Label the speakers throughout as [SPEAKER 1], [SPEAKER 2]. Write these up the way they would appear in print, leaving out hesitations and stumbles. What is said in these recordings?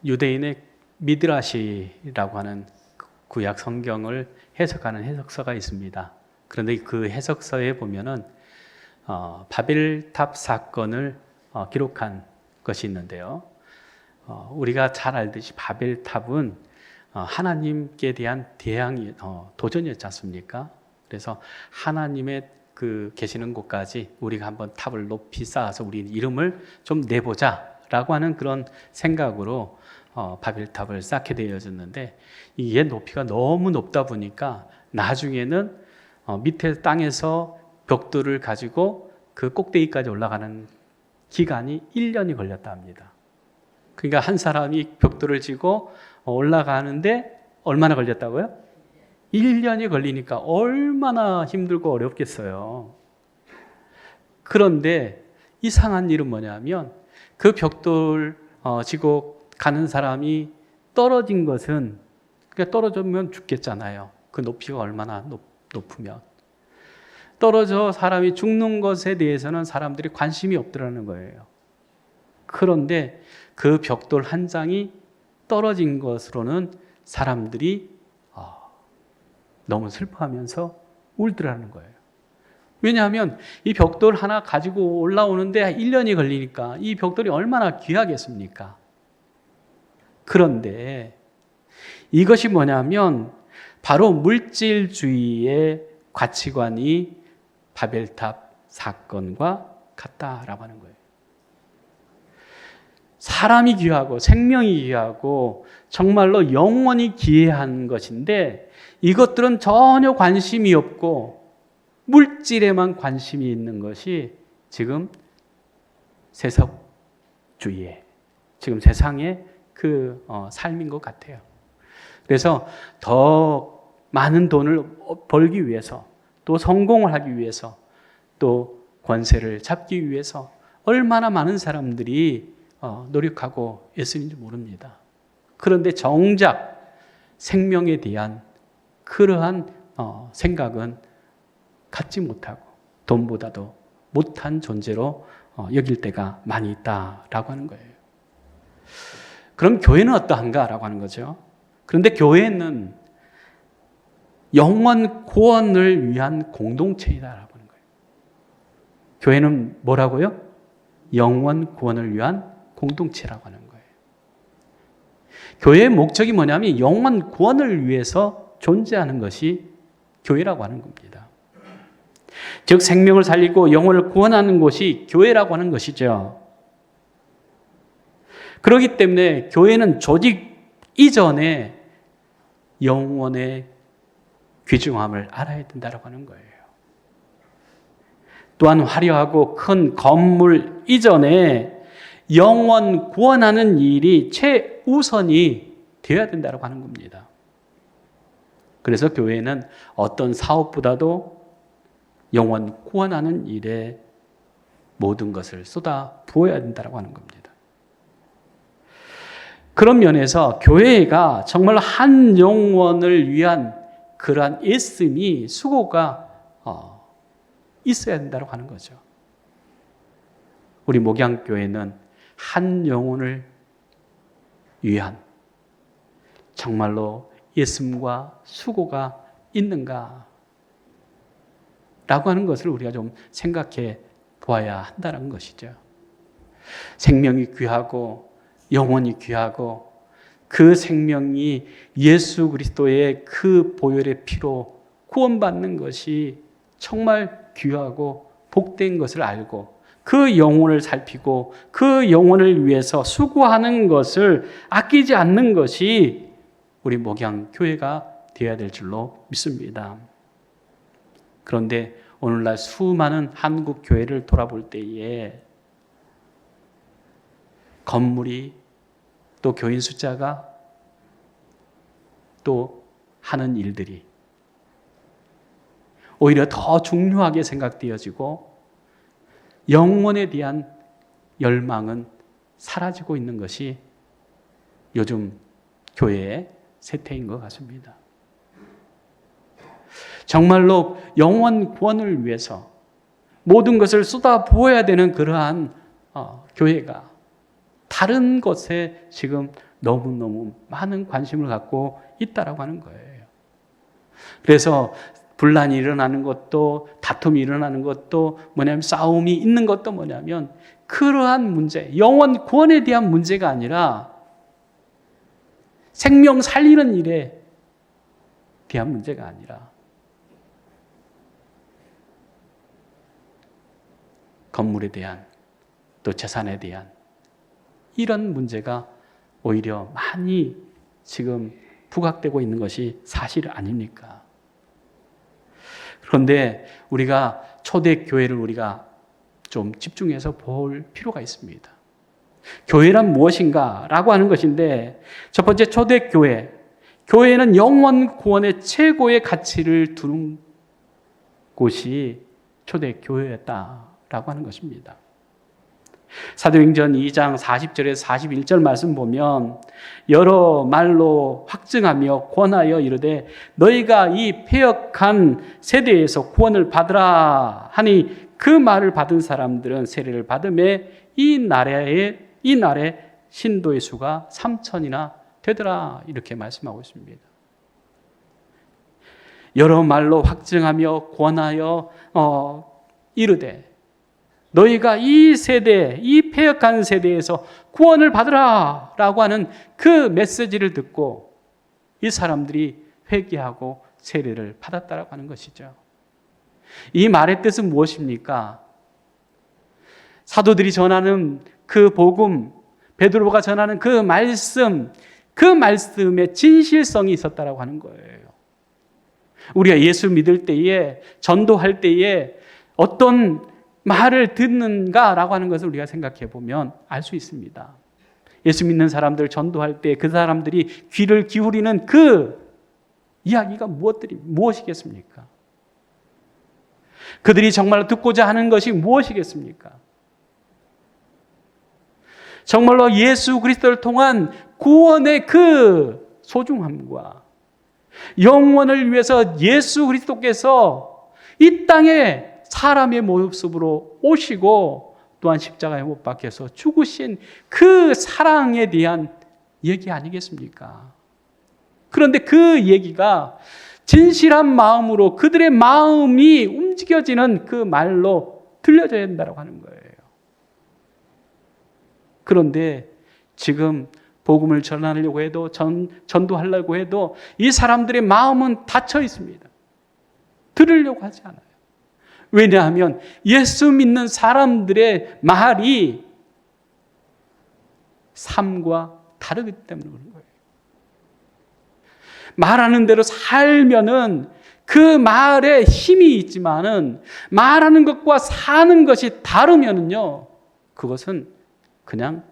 [SPEAKER 1] 유대인의 미드라시라고 하는 구약 성경을 해석하는 해석서가 있습니다. 그런데 그 해석서에 보면은 바벨탑 사건을 기록한 것이 있는데요. 우리가 잘 알듯이 바벨탑은 하나님께 대한 도전이었지 않습니까? 그래서 하나님의 그 계시는 곳까지 우리가 한번 탑을 높이 쌓아서 우리 이름을 좀 내보자라고 하는 그런 생각으로 바벨탑을 쌓게 되어졌는데, 이게 높이가 너무 높다 보니까 나중에는 밑에 땅에서 벽돌을 가지고 그 꼭대기까지 올라가는 기간이 1년이 걸렸다 합니다. 그러니까 한 사람이 벽돌을 지고 올라가는데 얼마나 걸렸다고요? 1년이 걸리니까 얼마나 힘들고 어렵겠어요. 그런데 이상한 일은 뭐냐면 그 벽돌 지고 가는 사람이 떨어진 것은, 그러니까 떨어지면 죽겠잖아요. 그 높이가 얼마나 높으면. 떨어져 사람이 죽는 것에 대해서는 사람들이 관심이 없더라는 거예요. 그런데 그 벽돌 한 장이 떨어진 것으로는 사람들이 너무 슬퍼하면서 울더라는 거예요. 왜냐하면 이 벽돌 하나 가지고 올라오는데 1년이 걸리니까 이 벽돌이 얼마나 귀하겠습니까? 그런데 이것이 뭐냐면 바로 물질주의의 가치관이 바벨탑 사건과 같다라고 하는 거예요. 사람이 귀하고 생명이 귀하고 정말로 영원히 귀한 것인데 이것들은 전혀 관심이 없고 물질에만 관심이 있는 것이 지금 세속주의의, 지금 세상의 그 삶인 것 같아요. 그래서 더 많은 돈을 벌기 위해서, 또 성공을 하기 위해서, 또 권세를 잡기 위해서 얼마나 많은 사람들이 노력하고 애쓰는지 모릅니다. 그런데 정작 생명에 대한 그러한 생각은 갖지 못하고 돈보다도 못한 존재로 여길 때가 많이 있다라고 하는 거예요. 그럼 교회는 어떠한가라고 하는 거죠. 그런데 교회는 영원 구원을 위한 공동체이다라고 하는 거예요. 교회는 뭐라고요? 영원 구원을 위한 공동체라고 하는 거예요. 교회의 목적이 뭐냐면 영원 구원을 위해서 존재하는 것이 교회라고 하는 겁니다. 즉 생명을 살리고 영혼을 구원하는 곳이 교회라고 하는 것이죠. 그렇기 때문에 교회는 조직 이전에 영혼의 귀중함을 알아야 된다고 하는 거예요. 또한 화려하고 큰 건물 이전에 영원 구원하는 일이 최우선이 되어야 된다고 하는 겁니다. 그래서 교회는 어떤 사업보다도 영원 구원하는 일에 모든 것을 쏟아 부어야 된다고 하는 겁니다. 그런 면에서 교회가 정말 한 영혼을 위한 그러한 애씀이, 수고가 있어야 된다고 하는 거죠. 우리 목양교회는 한 영혼을 위한 정말로 애씀과 수고가 있는가 라고 하는 것을 우리가 좀 생각해 보아야 한다는 것이죠. 생명이 귀하고 영혼이 귀하고 그 생명이 예수 그리스도의 그 보혈의 피로 구원받는 것이 정말 귀하고 복된 것을 알고 그 영혼을 살피고 그 영혼을 위해서 수고하는 것을 아끼지 않는 것이 우리 목양교회가 되어야 될 줄로 믿습니다. 그런데 오늘날 수많은 한국 교회를 돌아볼 때에 건물이, 또 교인 숫자가, 또 하는 일들이 오히려 더 중요하게 생각되어지고 영혼에 대한 열망은 사라지고 있는 것이 요즘 교회의 세태인 것 같습니다. 정말로 영혼 구원을 위해서 모든 것을 쏟아 부어야 되는 그러한 교회가 다른 것에 지금 너무너무 많은 관심을 갖고 있다라고 하는 거예요. 그래서 분란이 일어나는 것도, 다툼이 일어나는 것도 뭐냐면, 싸움이 있는 것도 뭐냐면, 그러한 문제, 영원 구원에 대한 문제가 아니라 생명 살리는 일에 대한 문제가 아니라 건물에 대한, 또 재산에 대한 이런 문제가 오히려 많이 지금 부각되고 있는 것이 사실 아닙니까? 그런데 우리가 초대교회를 우리가 좀 집중해서 볼 필요가 있습니다. 교회란 무엇인가? 라고 하는 것인데, 첫 번째 초대교회. 교회는 영원 구원의 최고의 가치를 두는 곳이 초대교회였다라고 하는 것입니다. 사도행전 2장 40절에서 41절 말씀 보면, 여러 말로 확증하며 권하여 이르되 너희가 이 패역한 세대에서 구원을 받으라 하니, 그 말을 받은 사람들은 세례를 받음에 이 날에 신도의 수가 3,000이나 되더라, 이렇게 말씀하고 있습니다. 여러 말로 확증하며 권하여 이르되 너희가 이 세대, 이 패역한 세대에서 구원을 받으라 라고 하는 그 메시지를 듣고 이 사람들이 회개하고 세례를 받았다라고 하는 것이죠. 이 말의 뜻은 무엇입니까? 사도들이 전하는 그 복음, 베드로가 전하는 그 말씀에 진실성이 있었다라고 하는 거예요. 우리가 예수 믿을 때에, 전도할 때에 어떤 말을 듣는가라고 하는 것을 우리가 생각해 보면 알 수 있습니다. 예수 믿는 사람들 전도할 때 그 사람들이 귀를 기울이는 그 이야기가 무엇이겠습니까? 그들이 정말 듣고자 하는 것이 무엇이겠습니까? 정말로 예수 그리스도를 통한 구원의 그 소중함과 영원을 위해서 예수 그리스도께서 이 땅에 사람의 모습으로 오시고 또한 십자가에 못 박혀서 죽으신 그 사랑에 대한 얘기 아니겠습니까? 그런데 그 얘기가 진실한 마음으로 그들의 마음이 움직여지는 그 말로 들려져야 된다고 하는 거예요. 그런데 지금 복음을 전하려고 해도, 전도하려고 해도 이 사람들의 마음은 닫혀 있습니다. 들으려고 하지 않아요. 왜냐하면 예수 믿는 사람들의 말이 삶과 다르기 때문에 그런 거예요. 말하는 대로 살면은 그 말에 힘이 있지만은 말하는 것과 사는 것이 다르면은요, 그것은 그냥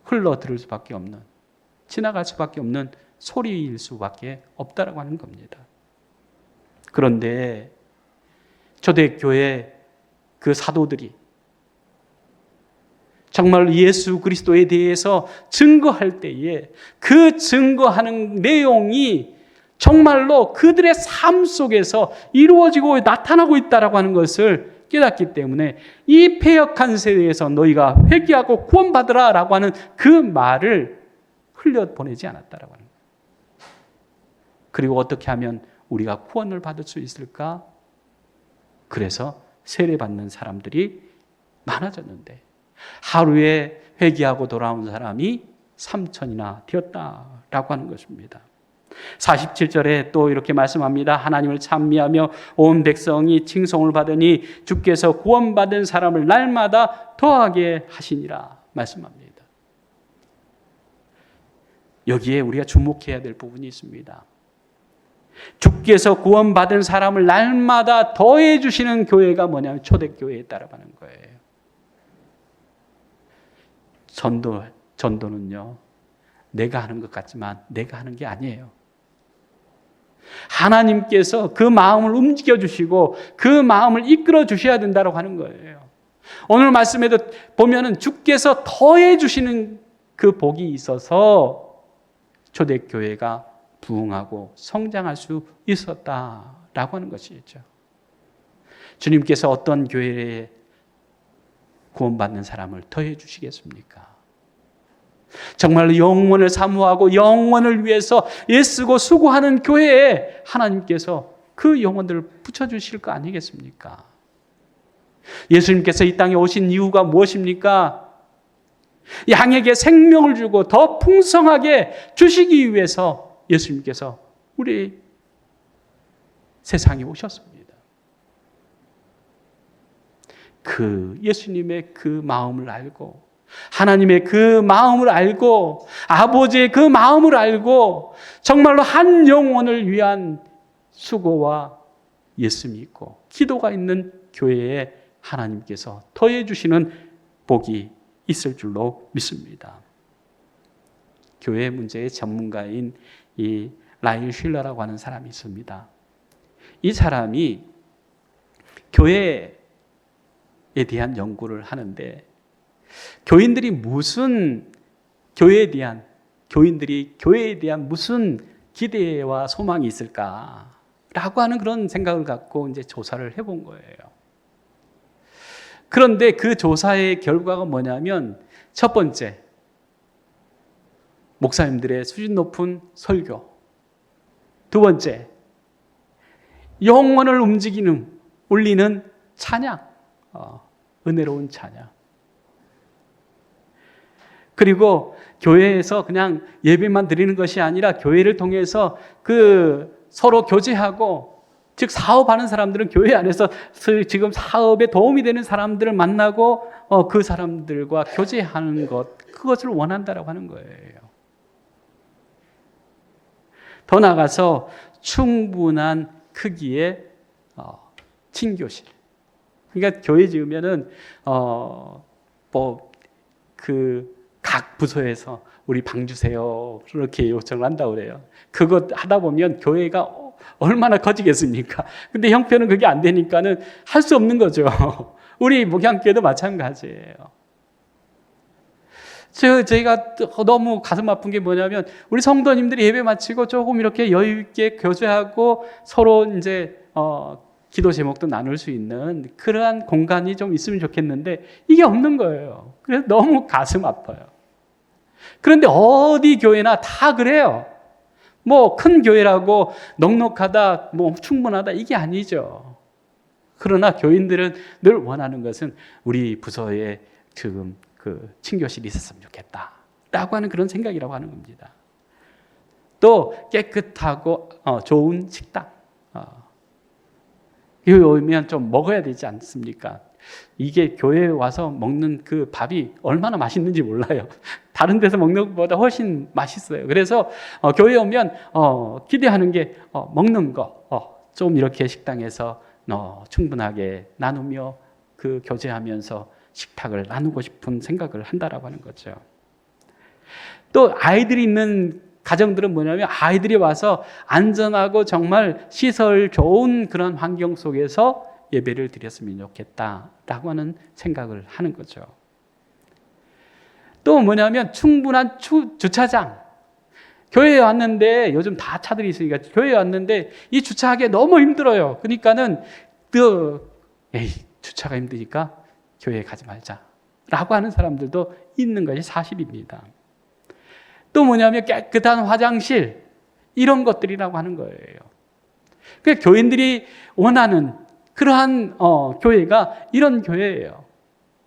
[SPEAKER 1] 흘러들을 수밖에 없는, 지나갈 수밖에 없는 소리일 수밖에 없다라고 하는 겁니다. 그런데 초대교회 그 사도들이 정말 예수 그리스도에 대해서 증거할 때에 그 증거하는 내용이 정말로 그들의 삶 속에서 이루어지고 나타나고 있다라고 하는 것을 깨닫기 때문에 이 패역한 세대에서 너희가 회개하고 구원받으라 라고 하는 그 말을 흘려보내지 않았다라고 하는 거예요. 그리고 어떻게 하면 우리가 구원을 받을 수 있을까? 그래서 세례받는 사람들이 많아졌는데 하루에 회개하고 돌아온 사람이 3,000이나 되었다라고 하는 것입니다. 47절에 또 이렇게 말씀합니다. 하나님을 찬미하며 온 백성이 칭송을 받으니 주께서 구원받은 사람을 날마다 더하게 하시니라 말씀합니다. 여기에 우리가 주목해야 될 부분이 있습니다. 주께서 구원받은 사람을 날마다 더해 주시는 교회가 뭐냐면 초대교회에 따라가는 거예요. 전도는요, 내가 하는 것 같지만 내가 하는 게 아니에요. 하나님께서 그 마음을 움직여 주시고 그 마음을 이끌어 주셔야 된다고 하는 거예요. 오늘 말씀에도 보면은 주께서 더해 주시는 그 복이 있어서 초대교회가 부흥하고 성장할 수 있었다라고 하는 것이죠. 주님께서 어떤 교회에 구원받는 사람을 더해 주시겠습니까? 정말로 영원을 사모하고 영원을 위해서 애쓰고 수고하는 교회에 하나님께서 그 영혼들을 붙여주실 거 아니겠습니까? 예수님께서 이 땅에 오신 이유가 무엇입니까? 양에게 생명을 주고 더 풍성하게 주시기 위해서 예수님께서 우리 세상에 오셨습니다. 그 예수님의 그 마음을 알고 하나님의 그 마음을 알고 아버지의 그 마음을 알고 정말로 한 영혼을 위한 수고와 예수 믿고 기도가 있는 교회에 하나님께서 더해 주시는 복이 있을 줄로 믿습니다. 교회 문제의 전문가인 이 라인 쉴러라고 하는 사람이 있습니다. 이 사람이 교회에 대한 연구를 하는데 교인들이 교회에 대한 무슨 기대와 소망이 있을까라고 하는 그런 생각을 갖고 이제 조사를 해본 거예요. 그런데 그 조사의 결과가 뭐냐면 첫 번째, 목사님들의 수준 높은 설교. 두 번째, 영혼을 울리는 찬양, 은혜로운 찬양. 그리고 교회에서 그냥 예배만 드리는 것이 아니라 교회를 통해서 그 서로 교제하고, 즉 사업하는 사람들은 교회 안에서 지금 사업에 도움이 되는 사람들을 만나고 그 사람들과 교제하는 것, 그것을 원한다라고 하는 거예요. 더 나아가서 충분한 크기의 친교실. 그러니까 교회 지으면은 각 부서에서 우리 방 주세요 그렇게 요청을 한다고 그래요. 그거 하다 보면 교회가 얼마나 커지겠습니까? 근데 형편은 그게 안 되니까는 할 수 없는 거죠. 우리 목양교회도 마찬가지예요. 저희가 너무 가슴 아픈 게 뭐냐면 우리 성도님들이 예배 마치고 조금 이렇게 여유 있게 교제하고 서로 이제 기도 제목도 나눌 수 있는 그러한 공간이 좀 있으면 좋겠는데 이게 없는 거예요. 그래서 너무 가슴 아파요. 그런데 어디 교회나 다 그래요. 뭐 큰 교회라고 넉넉하다, 뭐 충분하다 이게 아니죠. 그러나 교인들은 늘 원하는 것은 우리 부서에 지금 그 친교실이 있었으면 좋겠다라고 하는 그런 생각이라고 하는 겁니다. 또 깨끗하고 좋은 식당. 교회 오면 좀 먹어야 되지 않습니까? 이게 교회에 와서 먹는 그 밥이 얼마나 맛있는지 몰라요. 다른 데서 먹는 것보다 훨씬 맛있어요. 그래서 교회에 오면 기대하는 게 먹는 거 좀 이렇게 식당에서 충분하게 나누며 그 교제하면서 식탁을 나누고 싶은 생각을 한다라고 하는 거죠. 또 아이들이 있는 가정들은 뭐냐면 아이들이 와서 안전하고 정말 시설 좋은 그런 환경 속에서 예배를 드렸으면 좋겠다라고 하는 생각을 하는 거죠. 또 뭐냐면 충분한 주차장. 교회에 왔는데 요즘 다 차들이 있으니까 교회에 왔는데 이 주차하기 너무 힘들어요. 그러니까는 주차가 힘드니까 교회에 가지 말자라고 하는 사람들도 있는 것이 사실입니다. 또 뭐냐면 깨끗한 화장실 이런 것들이라고 하는 거예요. 그러니까 교인들이 원하는 그러한 교회가 이런 교회예요.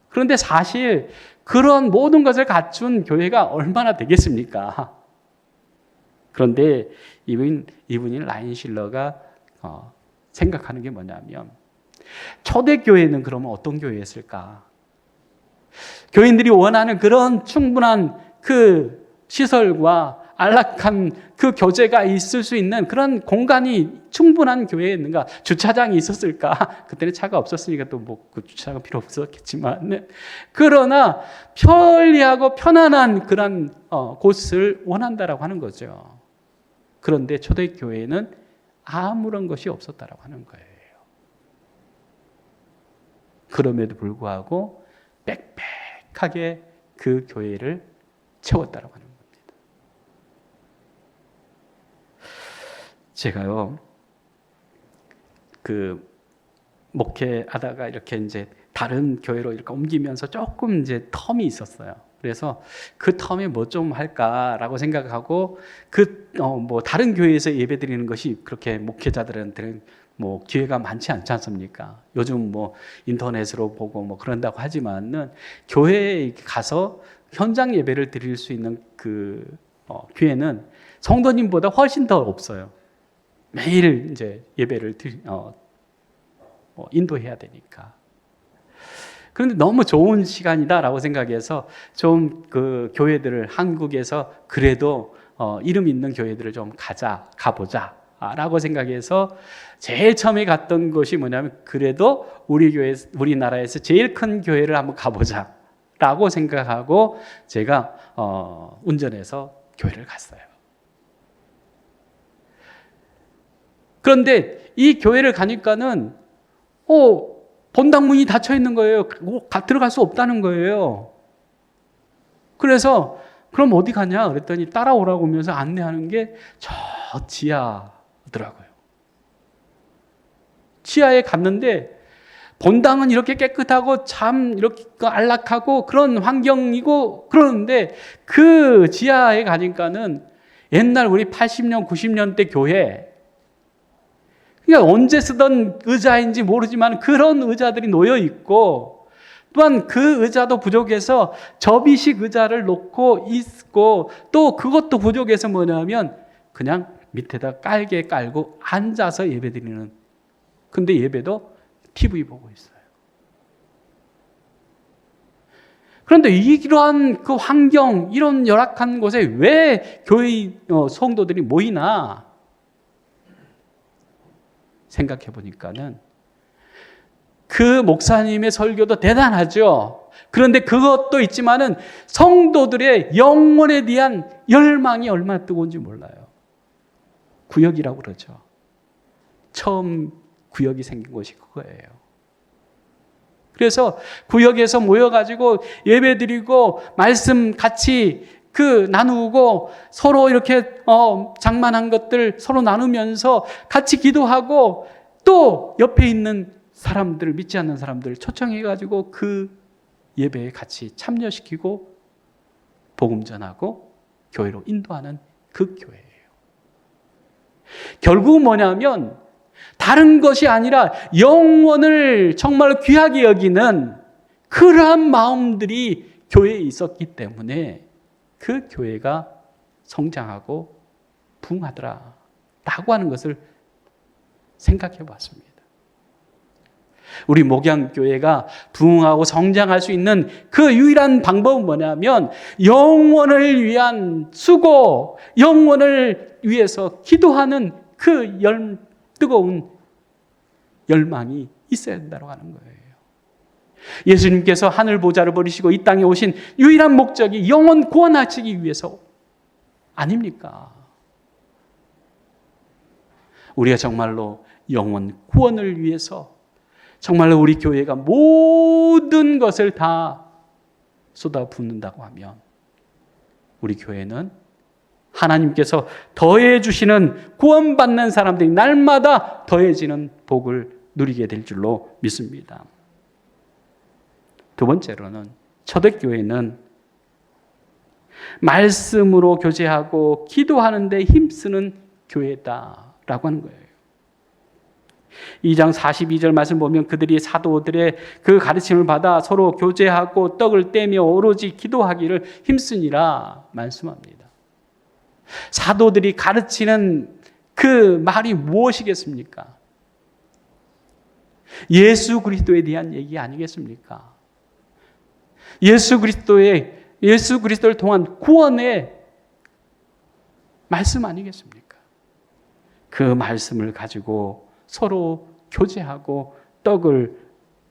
[SPEAKER 1] 그런데 사실 그런 모든 것을 갖춘 교회가 얼마나 되겠습니까? 그런데 이분인 라인 실러가 생각하는 게 뭐냐면 초대교회는 그러면 어떤 교회였을까? 교인들이 원하는 그런 충분한 그 시설과 안락한 그 교제가 있을 수 있는 그런 공간이 충분한 교회였는가? 주차장이 있었을까? 그때는 차가 없었으니까 또 뭐 그 주차가 필요 없었겠지만, 그러나 편리하고 편안한 그런 곳을 원한다라고 하는 거죠. 그런데 초대교회는 아무런 것이 없었다라고 하는 거예요. 그럼에도 불구하고 빽빽하게 그 교회를 채웠다라고 하는 겁니다. 제가요, 목회하다가 이렇게 이제 다른 교회로 이렇게 옮기면서 조금 이제 텀이 있었어요. 그래서 그 텀에 뭐 좀 할까라고 생각하고 뭐 다른 교회에서 예배 드리는 것이 그렇게 목회자들한테는 뭐 기회가 많지 않지 않습니까? 요즘 뭐 인터넷으로 보고 뭐 그런다고 하지만은 교회에 가서 현장 예배를 드릴 수 있는 교회는 성도님보다 훨씬 더 없어요. 매일 이제 예배를 인도해야 되니까. 그런데 너무 좋은 시간이다라고 생각해서 좀 그 교회들을 한국에서 그래도 이름 있는 교회들을 좀 가보자 라고 생각해서 제일 처음에 갔던 곳이 뭐냐면 그래도 우리나라에서 제일 큰 교회를 한번 가보자 라고 생각하고 제가 운전해서 교회를 갔어요. 그런데 이 교회를 가니까는 본당 문이 닫혀 있는 거예요. 들어갈 수 없다는 거예요. 그래서 그럼 어디 가냐 그랬더니 따라오라고 하면서 안내하는 게 저 지하더라고요. 지하에 갔는데 본당은 이렇게 깨끗하고 참 이렇게 안락하고 그런 환경이고 그러는데 그 지하에 가니까는 옛날 우리 80년, 90년대 교회, 그러니까 언제 쓰던 의자인지 모르지만 그런 의자들이 놓여 있고 또한 그 의자도 부족해서 접이식 의자를 놓고 있고 또 그것도 부족해서 뭐냐면 그냥 밑에다 깔개 깔고 앉아서 예배 드리는, 근데 예배도 TV 보고 있어요. 그런데 이러한 그 환경, 이런 열악한 곳에 왜 교회 성도들이 모이나 생각해 보니까는 그 목사님의 설교도 대단하죠. 그런데 그것도 있지만은 성도들의 영혼에 대한 열망이 얼마나 뜨거운지 몰라요. 구역이라고 그러죠. 처음 구역이 생긴 곳이 그거예요. 그래서 구역에서 모여가지고 예배드리고 말씀 같이 나누고 서로 이렇게 장만한 것들 서로 나누면서 같이 기도하고 또 옆에 있는 사람들, 믿지 않는 사람들을 초청해가지고 그 예배에 같이 참여시키고 복음 전하고 교회로 인도하는 그 교회예요. 결국 뭐냐면 다른 것이 아니라 영혼을 정말 귀하게 여기는 그러한 마음들이 교회에 있었기 때문에 그 교회가 성장하고 부흥하더라 라고 하는 것을 생각해 봤습니다. 우리 목양교회가 부흥하고 성장할 수 있는 그 유일한 방법은 뭐냐면 영혼을 위한 수고, 영혼을 위해서 기도하는 그 뜨거운 열망이 있어야 된다고 하는 거예요. 예수님께서 하늘 보좌를 버리시고 이 땅에 오신 유일한 목적이 영혼 구원하시기 위해서 아닙니까? 우리가 정말로 영혼 구원을 위해서 정말로 우리 교회가 모든 것을 다 쏟아붓는다고 하면 우리 교회는 하나님께서 더해 주시는 구원받는 사람들이 날마다 더해지는 복을 누리게 될 줄로 믿습니다. 두 번째로는 초대교회는 말씀으로 교제하고 기도하는 데 힘쓰는 교회다라고 하는 거예요. 2장 42절 말씀 보면 그들이 사도들의 그 가르침을 받아 서로 교제하고 떡을 떼며 오로지 기도하기를 힘쓰니라 말씀합니다. 사도들이 가르치는 그 말이 무엇이겠습니까? 예수 그리스도에 대한 얘기 아니겠습니까? 예수 그리스도를 통한 구원의 말씀 아니겠습니까? 그 말씀을 가지고 서로 교제하고 떡을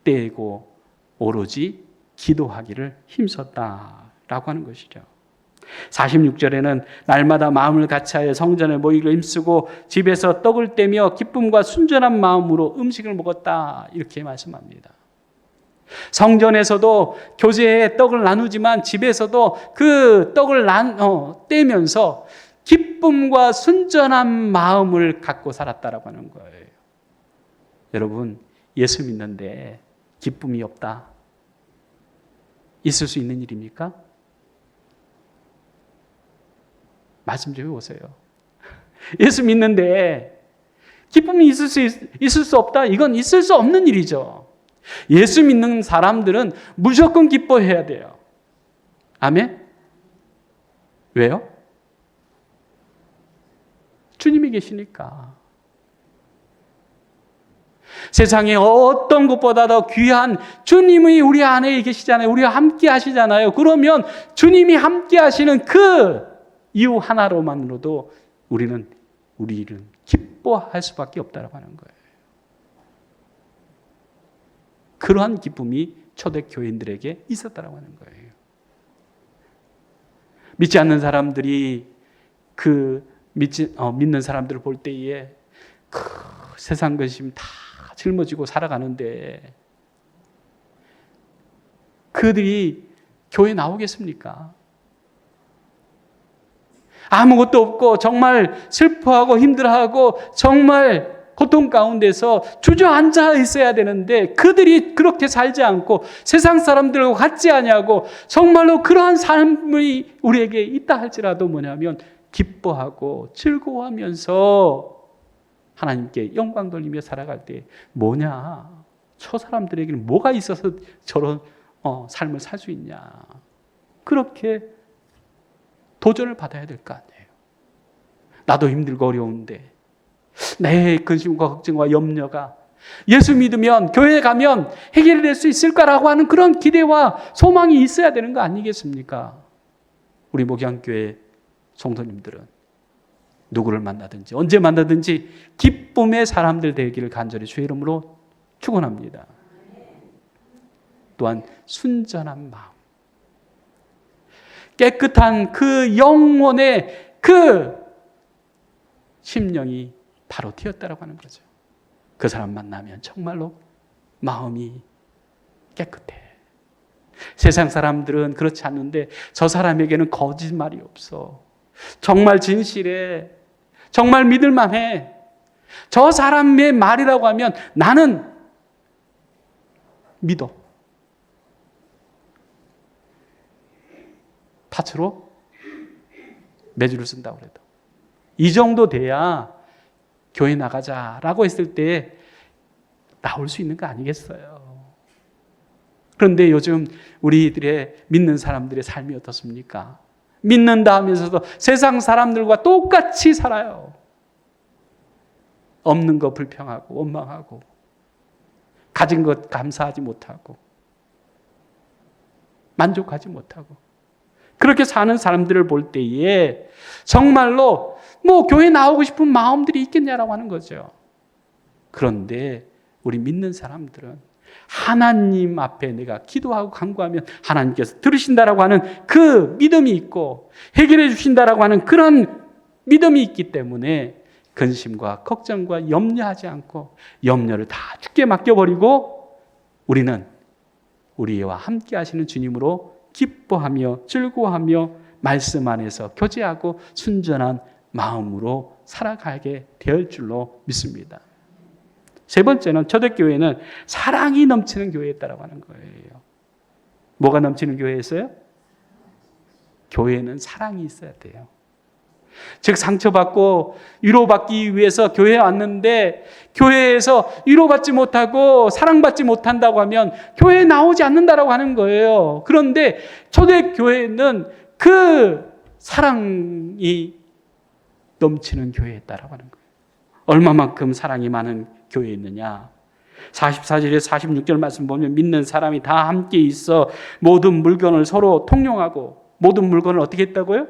[SPEAKER 1] 떼고 오로지 기도하기를 힘썼다라고 하는 것이죠. 46절에는 날마다 마음을 같이하여 성전에 모이기를 힘쓰고 집에서 떡을 떼며 기쁨과 순전한 마음으로 음식을 먹었다 이렇게 말씀합니다. 성전에서도 교제에 떡을 나누지만 집에서도 그 떡을 떼면서 기쁨과 순전한 마음을 갖고 살았다라고 하는 거예요. 여러분, 예수 믿는데 기쁨이 없다. 있을 수 있는 일입니까? 말씀 좀 해보세요. 예수 믿는데 기쁨이 있을 수 없다. 이건 있을 수 없는 일이죠. 예수 믿는 사람들은 무조건 기뻐해야 돼요. 아멘? 왜요? 주님이 계시니까. 세상에 어떤 것보다 더 귀한 주님이 우리 안에 계시잖아요. 우리와 함께 하시잖아요. 그러면 주님이 함께 하시는 그 이유 하나로만으로도 우리는 기뻐할 수밖에 없다고 하는 거예요. 그러한 기쁨이 초대교인들에게 있었다고 하는 거예요. 믿지 않는 사람들이 믿는 사람들을 볼 때에 세상 근심 다 짊어지고 살아가는데 그들이 교회 나오겠습니까? 아무것도 없고 정말 슬퍼하고 힘들어하고 정말 고통 가운데서 주저앉아 있어야 되는데 그들이 그렇게 살지 않고 세상 사람들과 같지 아니하고 정말로 그러한 삶이 우리에게 있다 할지라도 뭐냐면 기뻐하고 즐거워하면서 하나님께 영광 돌리며 살아갈 때 뭐냐? 저 사람들에게는 뭐가 있어서 저런 삶을 살 수 있냐? 그렇게 도전을 받아야 될 거 아니에요. 나도 힘들고 어려운데 내 근심과 걱정과 염려가 예수 믿으면 교회에 가면 해결될 수 있을까라고 하는 그런 기대와 소망이 있어야 되는 거 아니겠습니까? 우리 목양교회 성도님들은 누구를 만나든지 언제 만나든지 기쁨의 사람들 되기를 간절히 주의 이름으로 축원합니다. 또한 순전한 마음, 깨끗한 그 영혼의 그 심령이 바로 튀었다라고 하는 거죠. 그 사람 만나면 정말로 마음이 깨끗해. 세상 사람들은 그렇지 않는데 저 사람에게는 거짓말이 없어. 정말 진실해. 정말 믿을만해. 저 사람의 말이라고 하면 나는 믿어. 팥으로 매주를 쓴다고 그래도. 이 정도 돼야 교회 나가자라고 했을 때 나올 수 있는 거 아니겠어요? 그런데 요즘 우리들의 믿는 사람들의 삶이 어떻습니까? 믿는다 하면서도 세상 사람들과 똑같이 살아요. 없는 거 불평하고 원망하고 가진 것 감사하지 못하고 만족하지 못하고 그렇게 사는 사람들을 볼 때에 정말로 교회 나오고 싶은 마음들이 있겠냐라고 하는 거죠. 그런데 우리 믿는 사람들은 하나님 앞에 내가 기도하고 간구하면 하나님께서 들으신다라고 하는 그 믿음이 있고 해결해 주신다라고 하는 그런 믿음이 있기 때문에 근심과 걱정과 염려하지 않고 염려를 다 주께 맡겨버리고 우리는 우리와 함께 하시는 주님으로 기뻐하며 즐거워하며 말씀 안에서 교제하고 순전한 마음으로 살아가게 될 줄로 믿습니다. 세 번째는 초대교회는 사랑이 넘치는 교회였다고 하는 거예요. 뭐가 넘치는 교회였어요? 교회는 사랑이 있어야 돼요. 즉 상처받고 위로받기 위해서 교회에 왔는데 교회에서 위로받지 못하고 사랑받지 못한다고 하면 교회에 나오지 않는다라고 하는 거예요. 그런데 초대교회는 그 사랑이 넘치는 교회였다라고 하는 거예요. 얼마만큼 사랑이 많은 교회였느냐? 44절에 46절 말씀 보면 믿는 사람이 다 함께 있어 모든 물건을 서로 통용하고 모든 물건을 어떻게 했다고요?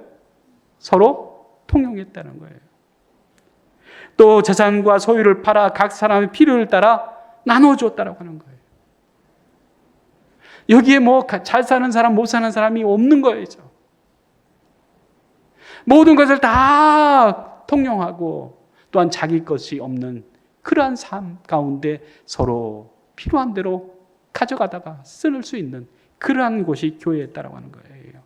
[SPEAKER 1] 서로 통용했다는 거예요. 또 재산과 소유를 팔아 각 사람의 필요를 따라 나눠줬다라고 하는 거예요. 여기에 잘 사는 사람, 못 사는 사람이 없는 거예요. 모든 것을 다 통용하고 또한 자기 것이 없는 그러한 삶 가운데 서로 필요한 대로 가져가다가 쓸 수 있는 그러한 곳이 교회였다라고 하는 거예요.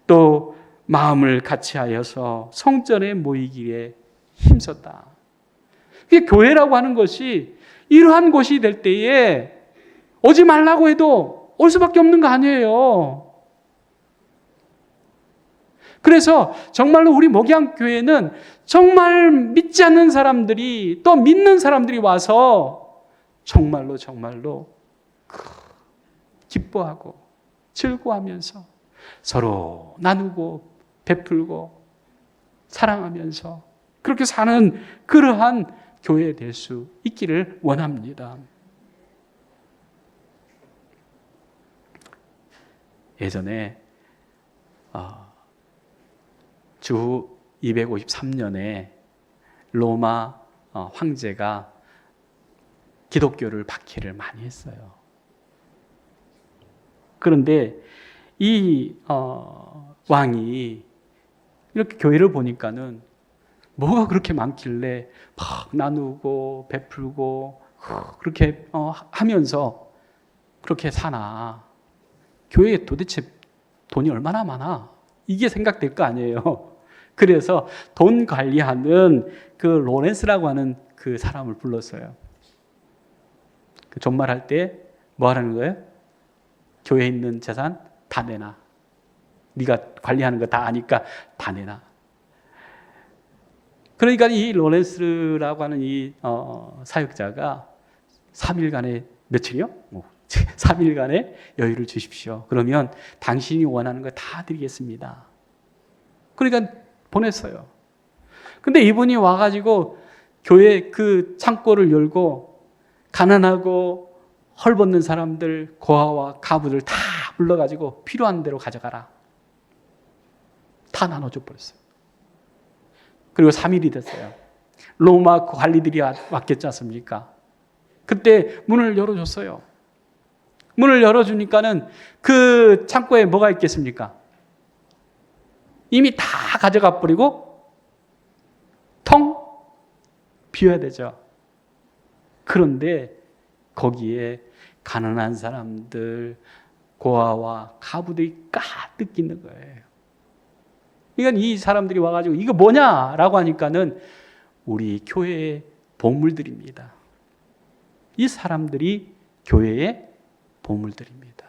[SPEAKER 1] 또 마음을 같이하여서 성전에 모이기에 힘썼다. 교회라고 하는 것이 이러한 곳이 될 때에 오지 말라고 해도 올 수밖에 없는 거 아니에요. 그래서 정말로 우리 목양교회는 정말 믿지 않는 사람들이 또 믿는 사람들이 와서 정말로 기뻐하고 즐거워하면서 서로 나누고 베풀고 사랑하면서 그렇게 사는 그러한 교회 될 수 있기를 원합니다. 예전에 주 253년에 로마 황제가 기독교를 박해를 많이 했어요. 그런데 이 왕이 이렇게 교회를 보니까는 뭐가 그렇게 많길래 막 나누고 베풀고 그렇게 하면서 그렇게 사나. 교회에 도대체 돈이 얼마나 많아? 이게 생각될 거 아니에요. 그래서 돈 관리하는 그 로렌스라고 하는 그 사람을 불렀어요. 그 존말할 때 뭐 하라는 거예요? 교회에 있는 재산 다 내놔. 네가 관리하는 거 다 아니까 다 내놔. 그러니까 이 로렌스라고 하는 이 사역자가 3일간의 며칠이요? 3일간의 여유를 주십시오. 그러면 당신이 원하는 거 다 드리겠습니다. 그러니까 보냈어요. 근데 이분이 와가지고 교회 그 창고를 열고 가난하고 헐벗는 사람들, 고아와 가부들 다 불러가지고 필요한 대로 가져가라. 다 나눠줘 버렸어요. 그리고 3일이 됐어요. 로마 관리들이 왔겠지 않습니까? 그때 문을 열어줬어요. 문을 열어주니까는 그 창고에 뭐가 있겠습니까? 이미 다 가져가 버리고 텅 비워야 되죠. 그런데 거기에 가난한 사람들, 고아와 가부들이 가득 있는 거예요. 그러니까 이 사람들이 와가지고 이거 뭐냐라고 하니까는 우리 교회의 보물들입니다. 이 사람들이 교회의 보물들입니다.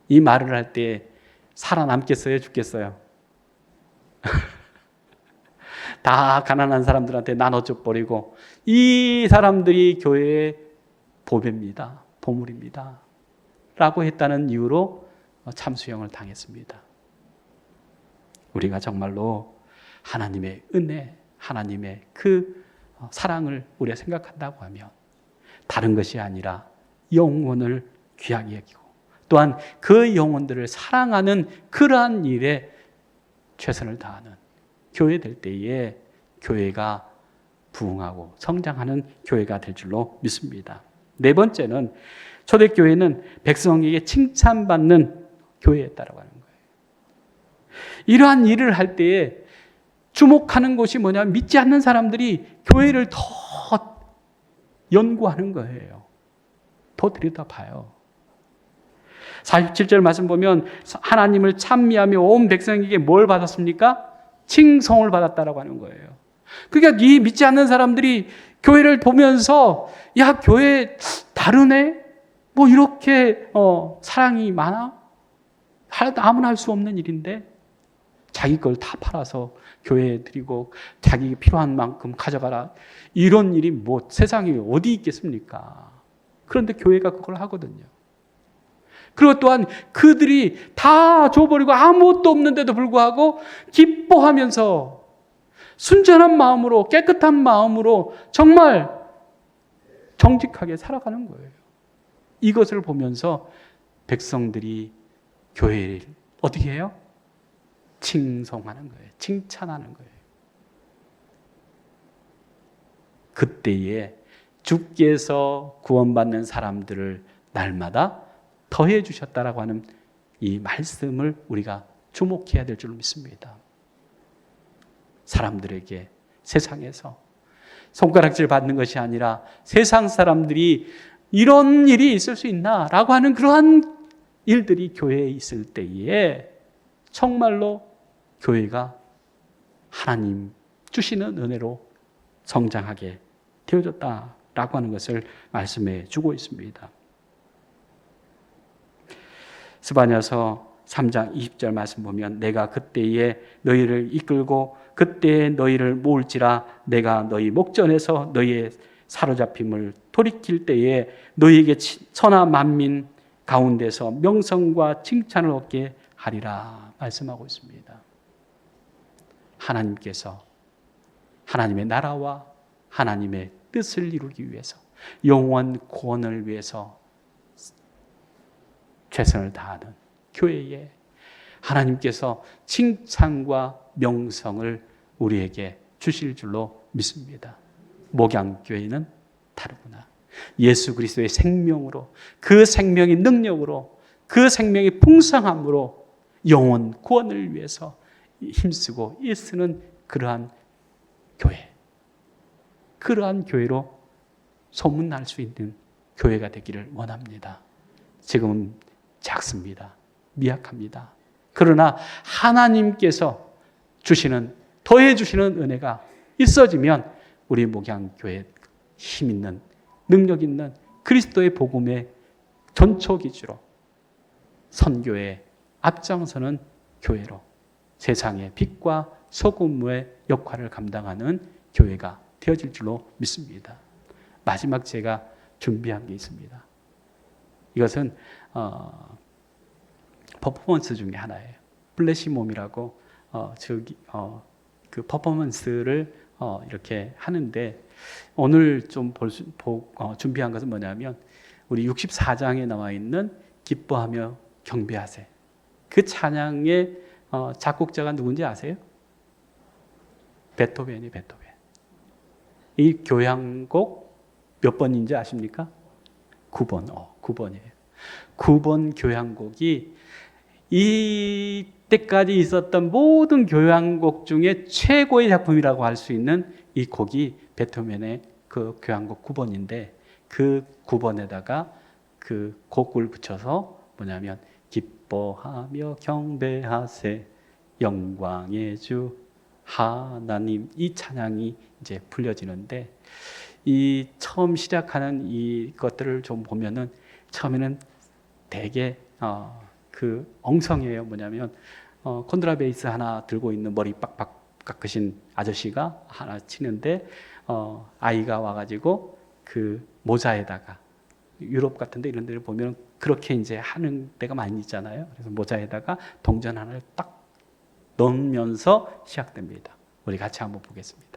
[SPEAKER 1] 이 말을 할 때 살아남겠어요? 죽겠어요? 다 가난한 사람들한테 나눠줘 버리고 이 사람들이 교회의 보배입니다. 보물입니다. 라고 했다는 이유로 참수형을 당했습니다. 우리가 정말로 하나님의 은혜, 하나님의 그 사랑을 우리가 생각한다고 하면 다른 것이 아니라 영혼을 귀하게 여기고 또한 그 영혼들을 사랑하는 그러한 일에 최선을 다하는 교회 될 때에 교회가 부흥하고 성장하는 교회가 될 줄로 믿습니다. 네 번째는 초대교회는 백성에게 칭찬받는 교회였다라고 하는 거예요. 이러한 일을 할 때에 주목하는 것이 뭐냐면 믿지 않는 사람들이 교회를 더 연구하는 거예요. 더 들여다봐요. 47절 말씀 보면 하나님을 찬미하며 온 백성에게 뭘 받았습니까? 칭송을 받았다라고 하는 거예요. 그러니까 이 믿지 않는 사람들이 교회를 보면서 야 교회 다르네? 뭐 이렇게 사랑이 많아? 아무나 할 수 없는 일인데 자기 걸 다 팔아서 교회에 드리고 자기 필요한 만큼 가져가라. 이런 일이 뭐 세상에 어디 있겠습니까? 그런데 교회가 그걸 하거든요. 그리고 또한 그들이 다 줘버리고 아무것도 없는데도 불구하고 기뻐하면서 순전한 마음으로 깨끗한 마음으로 정말 정직하게 살아가는 거예요. 이것을 보면서 백성들이 교회를 어떻게 해요? 칭송하는 거예요. 칭찬하는 거예요. 그때에 주께서 구원받는 사람들을 날마다 더해 주셨다라고 하는 이 말씀을 우리가 주목해야 될 줄 믿습니다. 사람들에게 세상에서 손가락질 받는 것이 아니라 세상 사람들이 이런 일이 있을 수 있나라고 하는 그러한 일들이 교회에 있을 때에 정말로 교회가 하나님 주시는 은혜로 성장하게 되어졌다라고 하는 것을 말씀해 주고 있습니다. 스바냐서 3장 20절 말씀 보면 내가 그때에 너희를 이끌고 그때에 너희를 모을지라 내가 너희 목전에서 너희의 사로잡힘을 돌이킬 때에 너희에게 천하 만민 가운데서 명성과 칭찬을 얻게 하리라 말씀하고 있습니다. 하나님께서 하나님의 나라와 하나님의 뜻을 이루기 위해서 영원 구원을 위해서 최선을 다하는 교회에 하나님께서 칭찬과 명성을 우리에게 주실 줄로 믿습니다. 목양교회는 다르구나. 예수 그리스도의 생명으로, 그 생명의 능력으로, 그 생명의 풍성함으로 영원 구원을 위해서 힘쓰고 애쓰는 그러한 교회, 그러한 교회로 소문날 수 있는 교회가 되기를 원합니다. 지금은 작습니다. 미약합니다. 그러나 하나님께서 주시는, 더해 주시는 은혜가 있어지면 우리 목양교회 힘 있는, 능력 있는 그리스도의 복음의 전초기지로 선교에 앞장서는 교회로 세상의 빛과 소금의 역할을 감당하는 교회가 되어질 줄로 믿습니다. 마지막 제가 준비한 게 있습니다. 이것은 퍼포먼스 중에 하나예요. 플래시몹이라고 그 퍼포먼스를 이렇게 하는데 오늘 좀 준비한 것은 뭐냐면 우리 64장에 나와 있는 기뻐하며 경배하세. 그 찬양의 작곡자가 누군지 아세요? 베토벤이 베토벤. 이 교향곡 몇 번인지 아십니까? 9번. 9번이에요. 9번 교향곡이 이때까지 있었던 모든 교향곡 중에 최고의 작품이라고 할 수 있는 이 곡이 베토벤의 그 교향곡 9번인데 그 9번에다가 그 곡을 붙여서 뭐냐면 기뻐하며 경배하세 영광의 주 하나님, 이 찬양이 이제 불려지는데 이 처음 시작하는 이 것들을 좀 보면은 처음에는 되게 그 엉성해요. 뭐냐면 콘트라베이스 하나 들고 있는 머리 빡빡 깎으신 아저씨가 하나 치는데 아이가 와가지고 그 모자에다가 유럽 같은데 이런 데를 보면 그렇게 이제 하는 데가 많이 있잖아요. 그래서 모자에다가 동전 하나를 딱 넣으면서 시작됩니다. 우리 같이 한번 보겠습니다.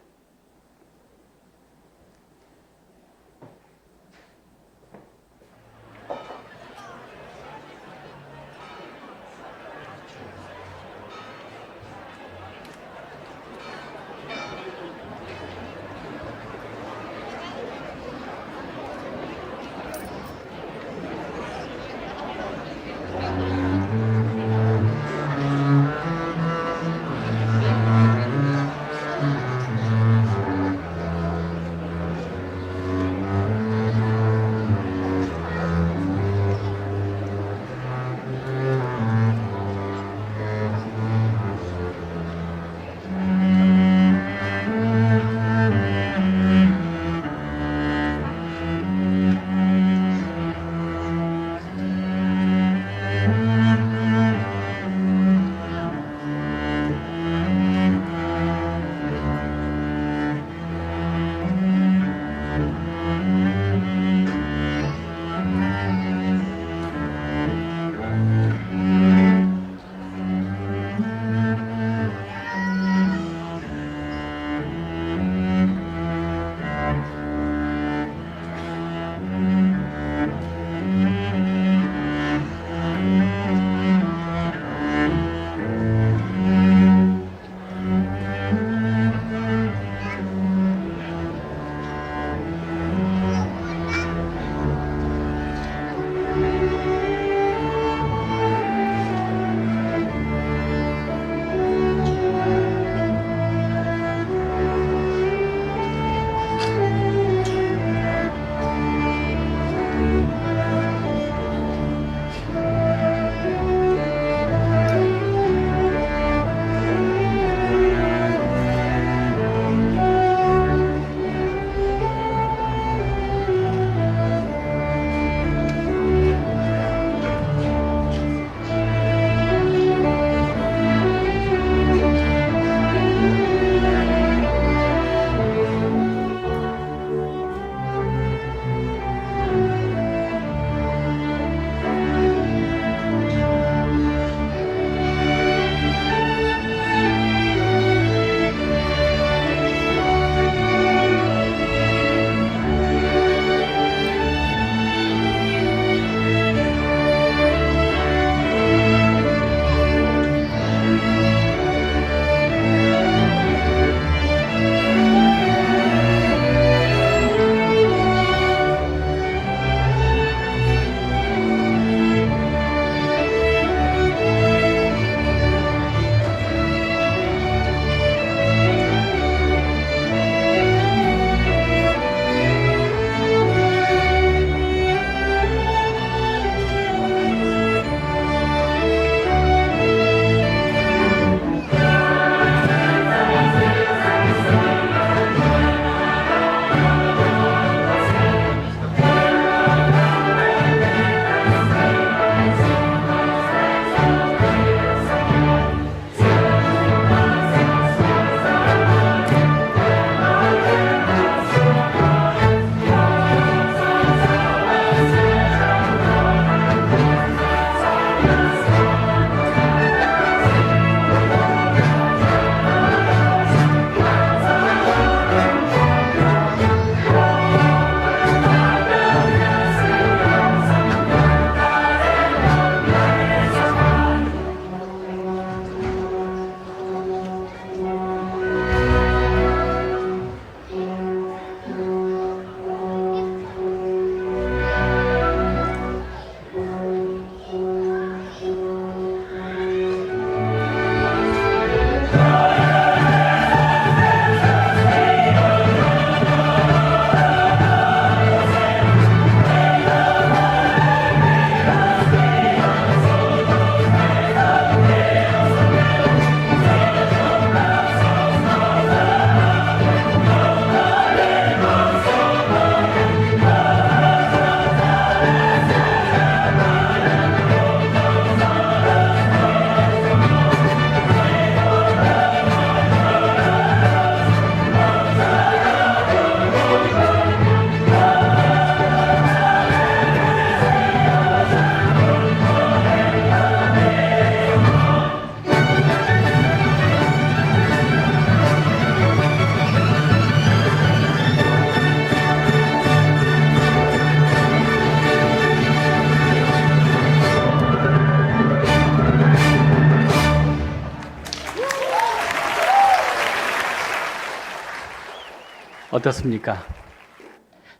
[SPEAKER 1] 어떻습니까?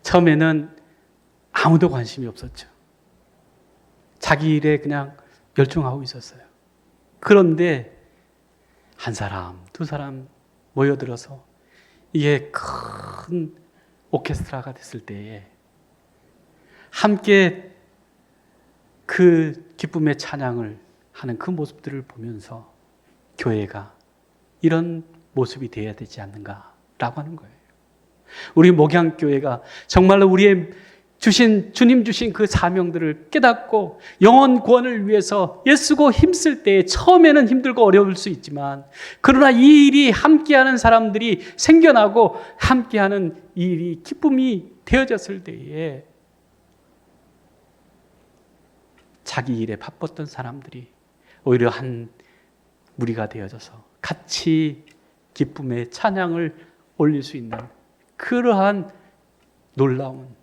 [SPEAKER 1] 처음에는 아무도 관심이 없었죠. 자기 일에 그냥 열중하고 있었어요. 그런데 한 사람, 두 사람 모여들어서 이게 큰 오케스트라가 됐을 때에 함께 그 기쁨의 찬양을 하는 그 모습들을 보면서 교회가 이런 모습이 되어야 되지 않는가라고 하는 거예요. 우리 목양교회가 정말로 주님 주신 그 사명들을 깨닫고 영혼 구원을 위해서 애쓰고 힘쓸 때 처음에는 힘들고 어려울 수 있지만 그러나 이 일이 함께하는 사람들이 생겨나고 함께하는 이 일이 기쁨이 되어졌을 때에 자기 일에 바빴던 사람들이 오히려 한 무리가 되어져서 같이 기쁨의 찬양을 올릴 수 있는 그러한 놀라운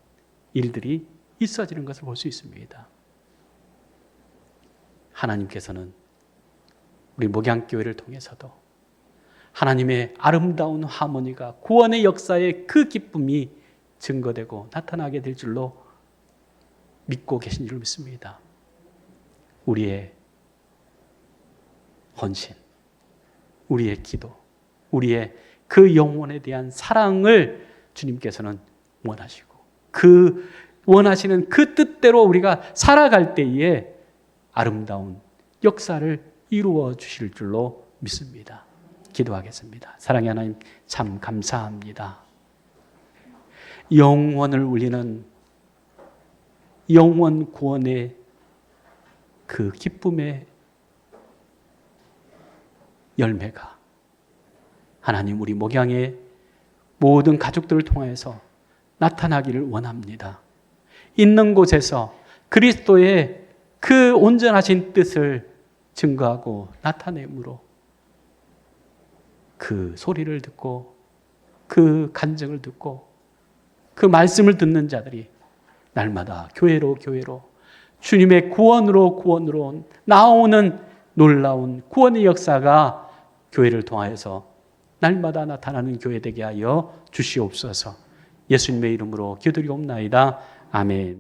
[SPEAKER 1] 일들이 있어지는 것을 볼 수 있습니다. 하나님께서는 우리 목양교회를 통해서도 하나님의 아름다운 하모니가 구원의 역사의 그 기쁨이 증거되고 나타나게 될 줄로 믿고 계신 줄 믿습니다. 우리의 헌신, 우리의 기도, 우리의 그 영혼에 대한 사랑을 주님께서는 원하시고 그 원하시는 그 뜻대로 우리가 살아갈 때에 아름다운 역사를 이루어 주실 줄로 믿습니다. 기도하겠습니다. 사랑의 하나님 참 감사합니다. 영원을 울리는 영원 구원의 그 기쁨의 열매가 하나님 우리 목양의 모든 가족들을 통해서 나타나기를 원합니다. 있는 곳에서 그리스도의 그 온전하신 뜻을 증거하고 나타내므로 그 소리를 듣고 그 간증을 듣고 그 말씀을 듣는 자들이 날마다 교회로 주님의 구원으로 나오는 놀라운 구원의 역사가 교회를 통하여서 날마다 나타나는 교회 되게 하여 주시옵소서. 예수님의 이름으로 기도드리옵나이다. 아멘.